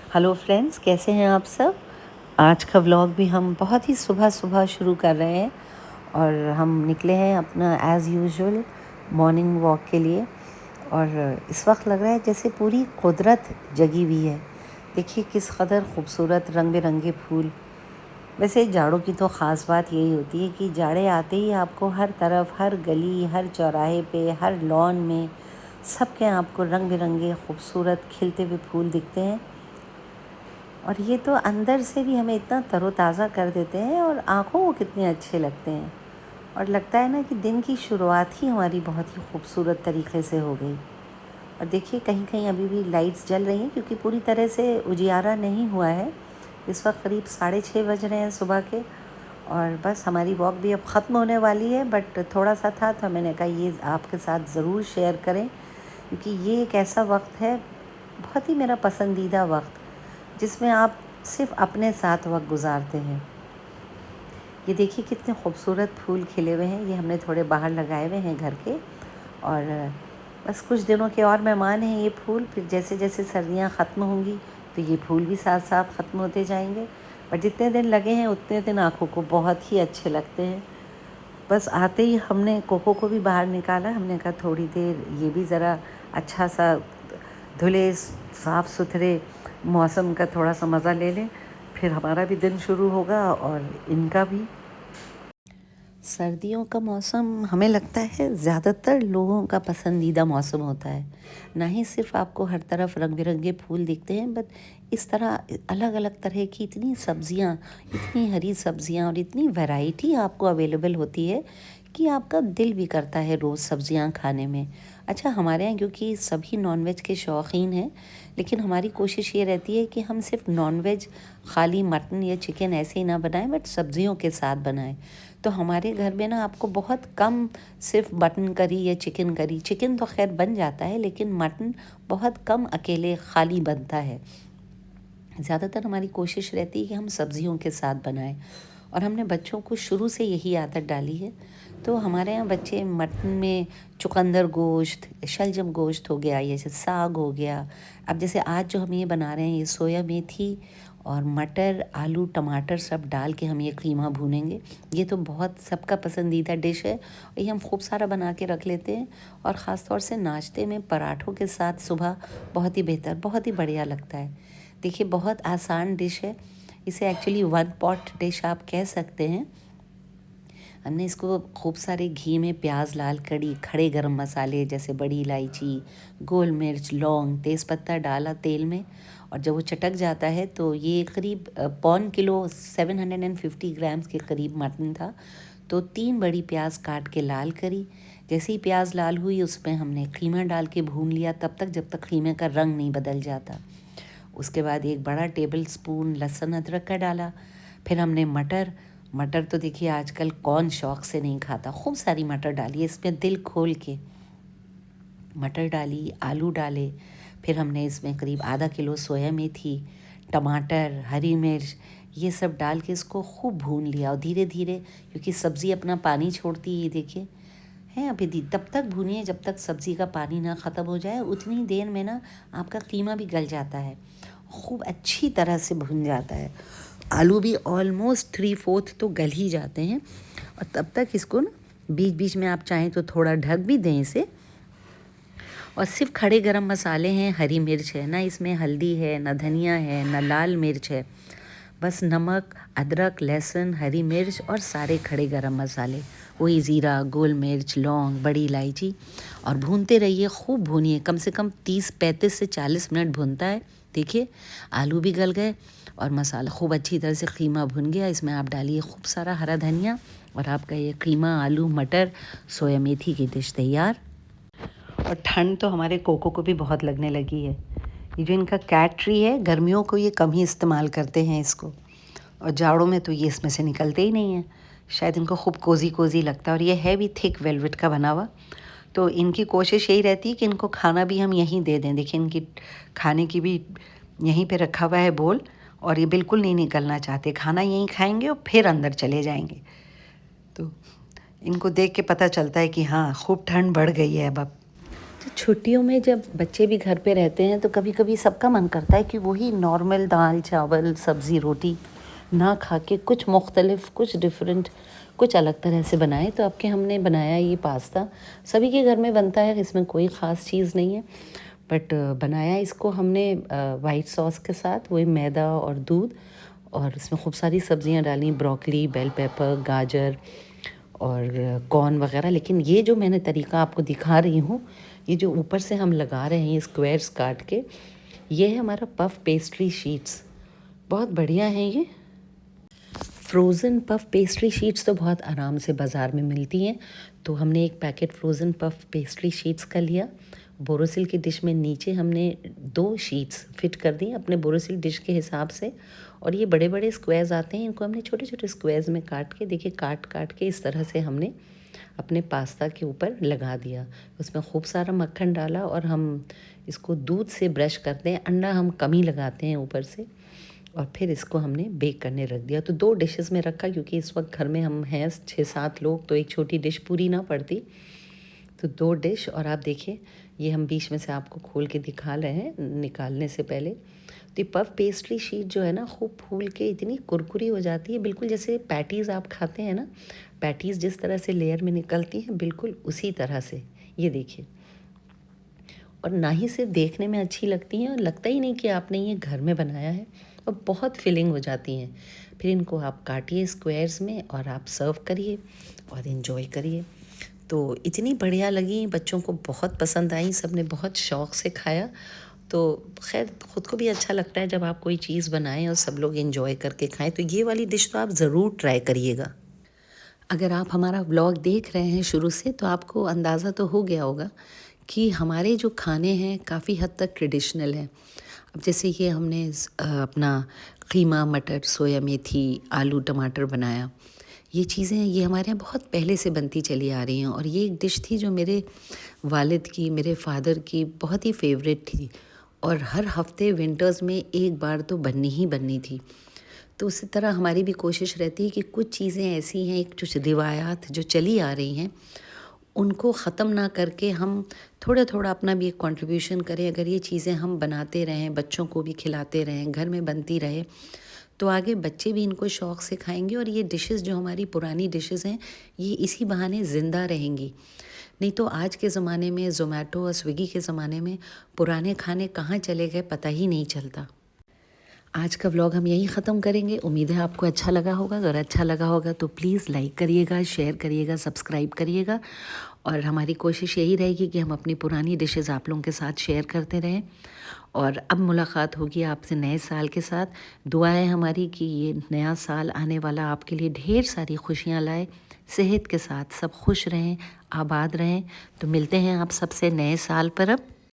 Hello friends, कैसे हैं आप सब। आज का व्लॉग भी हम बहुत ही सुबह सुबह शुरू कर रहे हैं और हम निकले हैं अपना एज़ यूजुअल मॉर्निंग वॉक के लिए। और इस वक्त लग रहा है जैसे पूरी कुदरत जगी हुई है। देखिए किस कदर खूबसूरत रंग बिरंगे फूल। वैसे जाड़ों की तो ख़ास बात यही होती है कि जाड़े आते ही आपको हर तरफ, हर गली, हर चौराहे पे, हर लॉन में सबके आपको रंग बिरंगे खूबसूरत खिलते हुए फूल दिखते हैं। और ये तो अंदर से भी हमें इतना तरोताज़ा कर देते हैं और आँखों को कितने अच्छे लगते हैं। और लगता है ना कि दिन की शुरुआत ही हमारी बहुत ही खूबसूरत तरीके से हो गई। और देखिए कहीं कहीं अभी भी लाइट्स जल रही हैं क्योंकि पूरी तरह से उजियारा नहीं हुआ है। इस वक्त करीब 6:30 बज रहे हैं सुबह के। और बस हमारी वॉक भी अब ख़त्म होने वाली है, बट थोड़ा सा था तो मैंने कहा ये आपके साथ ज़रूर शेयर करें क्योंकि ये एक ऐसा वक्त है, बहुत ही मेरा पसंदीदा वक्त, जिसमें आप सिर्फ अपने साथ वक्त गुजारते हैं। ये देखिए कितने खूबसूरत फूल खिले हुए हैं। ये हमने थोड़े बाहर लगाए हुए हैं घर के। और बस कुछ दिनों के और मेहमान हैं ये फूल। फिर जैसे जैसे सर्दियाँ ख़त्म होंगी तो ये फूल भी साथ साथ ख़त्म होते जाएंगे। पर जितने दिन लगे हैं उतने दिन आँखों को बहुत ही अच्छे लगते हैं। बस आते ही हमने कोको को भी बाहर निकाला। हमने कहा थोड़ी देर ये भी ज़रा अच्छा सा धुले साफ़ सुथरे मौसम का थोड़ा सा मज़ा ले लें, फिर हमारा भी दिन शुरू होगा और इनका भी। सर्दियों का मौसम हमें लगता है ज़्यादातर लोगों का पसंदीदा मौसम होता है। ना ही सिर्फ आपको हर तरफ रंग बिरंगे फूल दिखते हैं, बट इस तरह अलग अलग तरह की इतनी सब्जियां, इतनी हरी सब्जियां और इतनी वैरायटी आपको अवेलेबल होती है कि आपका दिल भी करता है रोज़ सब्जियां खाने में। अच्छा, हमारे यहाँ क्योंकि सभी नॉनवेज के शौकीन हैं, लेकिन हमारी कोशिश ये रहती है कि हम सिर्फ नॉनवेज खाली मटन या चिकन ऐसे ही ना बनाएं, बट सब्जियों के साथ बनाएं। तो हमारे घर में ना आपको बहुत कम सिर्फ मटन करी या चिकन करी, चिकन तो खैर बन जाता है लेकिन मटन बहुत कम अकेले खाली बनता है। ज़्यादातर हमारी कोशिश रहती है कि हम सब्जियों के साथ बनाएं। और हमने बच्चों को शुरू से यही आदत डाली है। तो हमारे यहाँ बच्चे मटन में चुकंदर गोश्त, शलजम गोश्त हो गया, या जैसे साग हो गया। अब जैसे आज जो हम ये बना रहे हैं, ये सोया मेथी और मटर, आलू, टमाटर सब डाल के हम ये कीमा भूनेंगे। ये तो बहुत सबका पसंदीदा डिश है। ये हम खूब सारा बना के रख लेते हैं और ख़ास तौर से नाश्ते में पराठों के साथ सुबह बहुत ही बेहतर, बहुत ही बढ़िया लगता है। देखिए बहुत आसान डिश है। इसे एक्चुअली वन पॉट डिश आप कह सकते हैं। हमने इसको खूब सारे घी में प्याज, लाल कड़ी, खड़े गरम मसाले जैसे बड़ी इलायची, गोल मिर्च, लौंग, तेज़पत्ता डाला तेल में। और जब वो चटक जाता है तो ये करीब 1.25 किलो 750 ग्राम्स के करीब मटन था। तो 3 बड़ी प्याज काट के लाल करी। जैसे ही प्याज लाल हुई उसमें हमने कीमा डाल के भून लिया, तब तक जब तक कीमे का रंग नहीं बदल जाता। उसके बाद 1 बड़ा टेबल स्पून लहसुन अदरक का डाला। फिर हमने मटर, मटर तो देखिए आजकल कौन शौक़ से नहीं खाता, खूब सारी मटर डाली इसमें दिल खोल के। मटर डाली, आलू डाले। फिर हमने इसमें करीब आधा किलो सोया मेथी, टमाटर, हरी मिर्च, ये सब डाल के इसको खूब भून लिया। और धीरे धीरे, क्योंकि सब्ज़ी अपना पानी छोड़ती है, ये देखिए हैं अभी तब तक भूनिए जब तक सब्ज़ी का पानी ना ख़त्म हो जाए। उतनी देर में ना आपका कीमा भी गल जाता है, खूब अच्छी तरह से भुन जाता है। आलू भी ऑलमोस्ट 3/4 तो गल ही जाते हैं। और तब तक इसको ना बीच बीच में आप चाहें तो थोड़ा ढक भी दें इसे। और सिर्फ खड़े गरम मसाले हैं, हरी मिर्च है ना, इसमें हल्दी है ना, धनिया है ना, लाल मिर्च है। बस नमक, अदरक, लहसुन, हरी मिर्च और सारे खड़े गरम मसाले, वही ज़ीरा, गोल मिर्च, लौंग, बड़ी इलायची। और भूनते रहिए, खूब भूनिए, कम से कम 30-35 से 40 मिनट भूनता है। देखिए आलू भी गल गए और मसाला खूब अच्छी तरह से कीमा भुन गया। इसमें आप डालिए खूब सारा हरा धनिया और आपका ये कीमा, आलू, मटर, सोया मेथी की डिश तैयार। और ठंड तो हमारे कोको को भी बहुत लगने लगी है। ये जो इनका कैट ट्री है, गर्मियों को ये कम ही इस्तेमाल करते हैं इसको, और जाड़ों में तो ये इसमें से निकलते ही नहीं हैं। शायद इनको खूब कोज़ी कोज़ी लगता है। और ये है भी थिक वेलवेट का बना हुआ। तो इनकी कोशिश यही रहती है कि इनको खाना भी हम यहीं दे दें। देखिए इनकी खाने की भी यहीं पे रखा हुआ है बोल, और ये बिल्कुल नहीं निकलना चाहते, खाना यहीं खाएंगे और फिर अंदर चले जाएंगे। तो इनको देख के पता चलता है कि हाँ, खूब ठंड बढ़ गई है अब। तो छुट्टियों में जब बच्चे भी घर पे रहते हैं तो कभी-कभी सबका मन करता है कि वही नॉर्मल दाल, चावल, सब्ज़ी, रोटी ना खा के कुछ मुख्तलिफ, कुछ डिफरेंट, कुछ अलग तरह से बनाएँ। तो अब के हमने बनाया ये पास्ता। सभी के घर में बनता है, इसमें कोई ख़ास चीज़ नहीं है। बट बनाया इसको हमने वाइट सॉस के साथ, वही मैदा और दूध, और इसमें खूब सारी सब्ज़ियाँ डाली, ब्रोकली, बेल पेपर, गाजर और कॉर्न वगैरह। लेकिन ये जो मैंने तरीका आपको दिखा रही हूँ, ये जो ऊपर से हम लगा रहे हैं ये स्क्वायर्स काट के, ये है हमारा पफ पेस्ट्री शीट्स। बहुत बढ़िया है ये। फ्रोज़न पफ पेस्ट्री शीट्स तो बहुत आराम से बाज़ार में मिलती हैं। तो हमने एक packet frozen puff pastry sheets का लिया। बोरोसिल की डिश में नीचे हमने 2 शीट्स फिट कर दी अपने बोरोसिल डिश के हिसाब से। और ये बड़े बड़े स्क्वायर्स आते हैं, इनको हमने छोटे छोटे स्क्वायर्स में काट के, देखिए काट काट के इस तरह से हमने अपने पास्ता के ऊपर लगा दिया। उसमें खूब सारा मक्खन डाला और हम इसको दूध से ब्रश करते हैं। अंडा हम कम ही लगाते हैं ऊपर से। और फिर इसको हमने बेक करने रख दिया। तो 2 डिशेस में रखा, क्योंकि इस वक्त घर में हम हैं 6-7 लोग, तो एक छोटी डिश पूरी ना पड़ती। तो 2 डिश। और आप देखिए ये हम बीच में से आपको खोल के दिखा रहे हैं निकालने से पहले। तो ये पफ पेस्ट्री शीट जो है ना, खूब फूल के इतनी कुरकुरी हो जाती है, बिल्कुल जैसे पैटीज़ आप खाते हैं ना, पैटीज़ जिस तरह से लेयर में निकलती हैं, बिल्कुल उसी तरह से। ये देखिए। और ना ही सिर्फ देखने में अच्छी लगती हैं, और लगता ही नहीं कि आपने ये घर में बनाया है, और बहुत फिलिंग हो जाती हैं। फिर इनको आप काटिए स्क्वायर्स में और आप सर्व करिए और इन्जॉय करिए। तो इतनी बढ़िया लगी, बच्चों को बहुत पसंद आई, सब ने बहुत शौक़ से खाया। तो खैर ख़ुद को भी अच्छा लगता है जब आप कोई चीज़ बनाएं और सब लोग इन्जॉय करके खाएं। तो ये वाली डिश तो आप ज़रूर ट्राई करिएगा। अगर आप हमारा व्लॉग देख रहे हैं शुरू से, तो आपको अंदाज़ा तो हो गया होगा कि हमारे जो खाने हैं काफ़ी हद तक ट्रेडिशनल हैं। अब जैसे ये हमने अपना कीमा मटर, सोया मेथी, आलू टमाटर बनाया। ये चीज़ें ये हमारे यहाँ बहुत पहले से बनती चली आ रही हैं, और ये एक डिश थी जो मेरे वालिद की, मेरे फ़ादर की बहुत ही फेवरेट थी, और हर हफ्ते विंटर्स में एक बार तो बननी ही बननी थी। तो उसी तरह हमारी भी कोशिश रहती है कि कुछ चीज़ें ऐसी हैं, एक कुछ रिवायात जो चली आ रही हैं, उनको ख़त्म ना करके हम थोड़ा थोड़ा अपना भी एक कंट्रीब्यूशन करें। अगर ये चीज़ें हम बनाते रहें, बच्चों को भी खिलाते रहें, घर में बनती रहे, तो आगे बच्चे भी इनको शौक़ से खाएंगे। और ये डिशेस जो हमारी पुरानी डिशेस हैं, ये इसी बहाने ज़िंदा रहेंगी। नहीं तो आज के ज़माने में, ज़ोमैटो और स्विगी के ज़माने में, पुराने खाने कहाँ चले गए पता ही नहीं चलता। आज का व्लॉग हम यहीं ख़त्म करेंगे। उम्मीद है आपको अच्छा लगा होगा। अगर अच्छा लगा होगा तो प्लीज़ लाइक करिएगा, शेयर करिएगा, सब्सक्राइब करिएगा। और हमारी कोशिश यही रहेगी कि हम अपनी पुरानी डिशेज़ आप लोगों के साथ शेयर करते रहें। और अब मुलाकात होगी आपसे नए साल के साथ। दुआ है हमारी कि ये नया साल आने वाला आपके लिए ढेर सारी खुशियाँ लाए, सेहत के साथ सब खुश रहें, आबाद रहें। तो मिलते हैं आप सबसे नए साल पर अब।